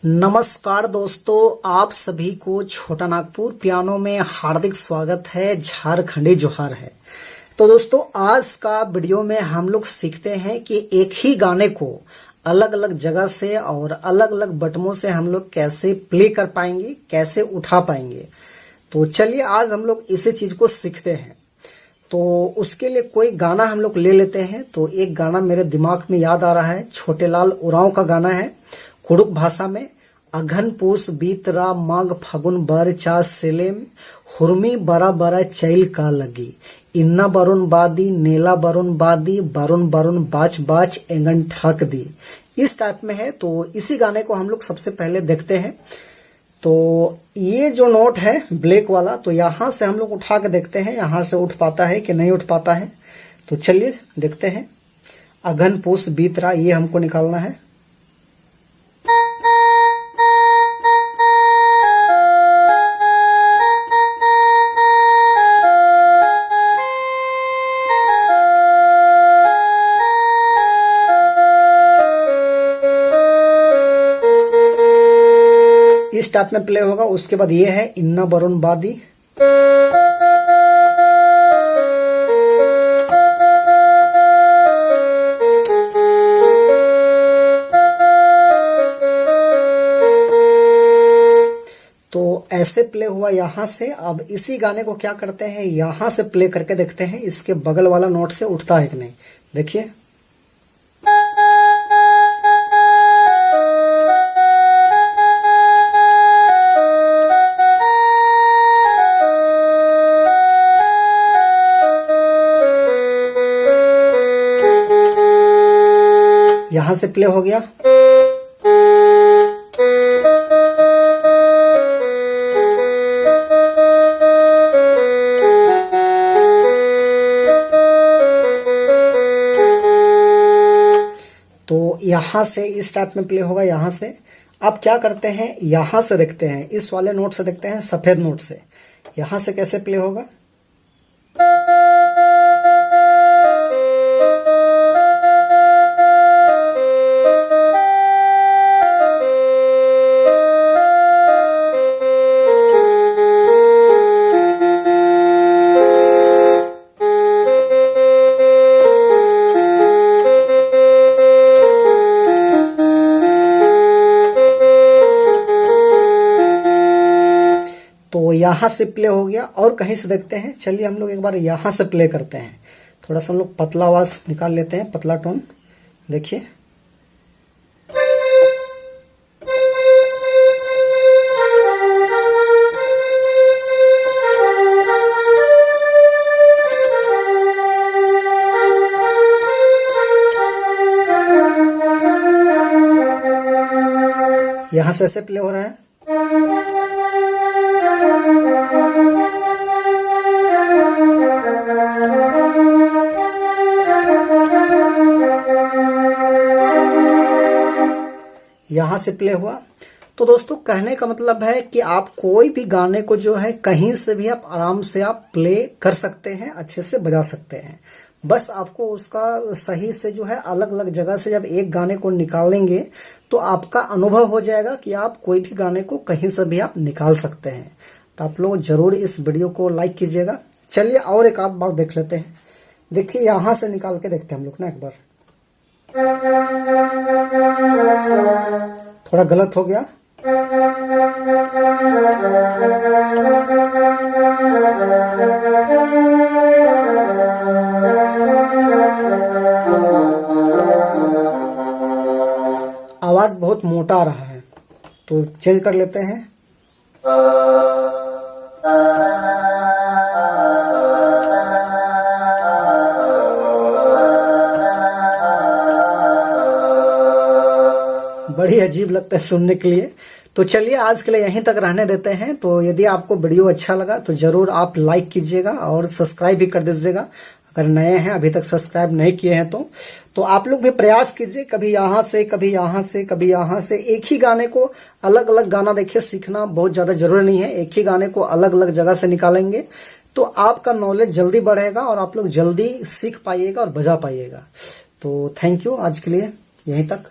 नमस्कार दोस्तों, आप सभी को छोटा नागपुर पियानो में हार्दिक स्वागत है। झारखंडी जोहार है। तो दोस्तों, आज का वीडियो में हम लोग सीखते हैं कि एक ही गाने को अलग अलग जगह से और अलग अलग बटनों से हम लोग कैसे प्ले कर पाएंगे, कैसे उठा पाएंगे। तो चलिए आज हम लोग इसी चीज को सीखते हैं। तो उसके लिए कोई गाना हम लोग ले लेते हैं। तो एक गाना मेरे दिमाग में याद आ रहा है, छोटेलाल उरांव का गाना है कुड़ुक भाषा में। अघन पूस बीतरा माघ फागुन बर चा सेलेम हुरमी बरा बरा चैल का लगी इन्ना बरुन बादी नेला बरुन बादी बरुन बरुन बाच बाच एंगन ठक दी। इस टाइप में है। तो इसी गाने को हम लोग सबसे पहले देखते हैं। तो ये जो नोट है ब्लैक वाला, तो यहां से हम लोग उठा के देखते हैं यहां से उठ पाता है कि नहीं उठ पाता है। तो चलिए देखते हैं। अघन पूस बीतरा ये हमको निकालना है। इस टाइप में प्ले होगा। उसके बाद ये है इन्ना बरुन बादी, तो ऐसे प्ले हुआ यहां से। अब इसी गाने को क्या करते हैं, यहां से प्ले करके देखते हैं इसके बगल वाला नोट से उठता है कि नहीं। देखिए यहां से प्ले हो गया। तो यहां से इस टाइप में प्ले होगा यहां से। अब क्या करते हैं, यहां से देखते हैं, इस वाले नोट से देखते हैं, सफेद नोट से। यहां से कैसे प्ले होगा। तो यहां से प्ले हो गया। और कहीं से देखते हैं। चलिए हम लोग एक बार यहां से प्ले करते हैं। थोड़ा सा हम लोग पतला आवाज निकाल लेते हैं, पतला टोन। देखिए यहां से ऐसे प्ले हो रहा है। यहां से प्ले हुआ। तो दोस्तों कहने का मतलब है कि आप कोई भी गाने को जो है कहीं से भी आप आराम से आप प्ले कर सकते हैं, अच्छे से बजा सकते हैं। बस आपको उसका सही से जो है अलग अलग जगह से जब एक गाने को निकालेंगे तो आपका अनुभव हो जाएगा कि आप कोई भी गाने को कहीं से भी आप निकाल सकते हैं। तो आप लोग जरूर इस वीडियो को लाइक कीजिएगा। चलिए और एक आध बार देख लेते हैं। देखिए यहां से निकाल के देखते हैं हम लोग ना एक बार। थोड़ा गलत हो गया। आवाज बहुत मोटा आ रहा है, तो चेंज कर लेते हैं। बड़ी अजीब लगता है सुनने के लिए। तो चलिए आज के लिए यहीं तक रहने देते हैं। तो यदि आपको वीडियो अच्छा लगा तो जरूर आप लाइक कीजिएगा और सब्सक्राइब भी कर दीजिएगा अगर नए हैं, अभी तक सब्सक्राइब नहीं किए हैं तो आप लोग भी प्रयास कीजिए, कभी यहाँ से कभी यहाँ से कभी यहाँ से। एक ही गाने को अलग अलग गाना देखिए, सीखना बहुत ज्यादा जरूरी नहीं है। एक ही गाने को अलग अलग जगह से निकालेंगे तो आपका नॉलेज जल्दी बढ़ेगा और आप लोग जल्दी सीख पाइएगा और बजा पाइएगा। तो थैंक यू, आज के लिए यहीं तक।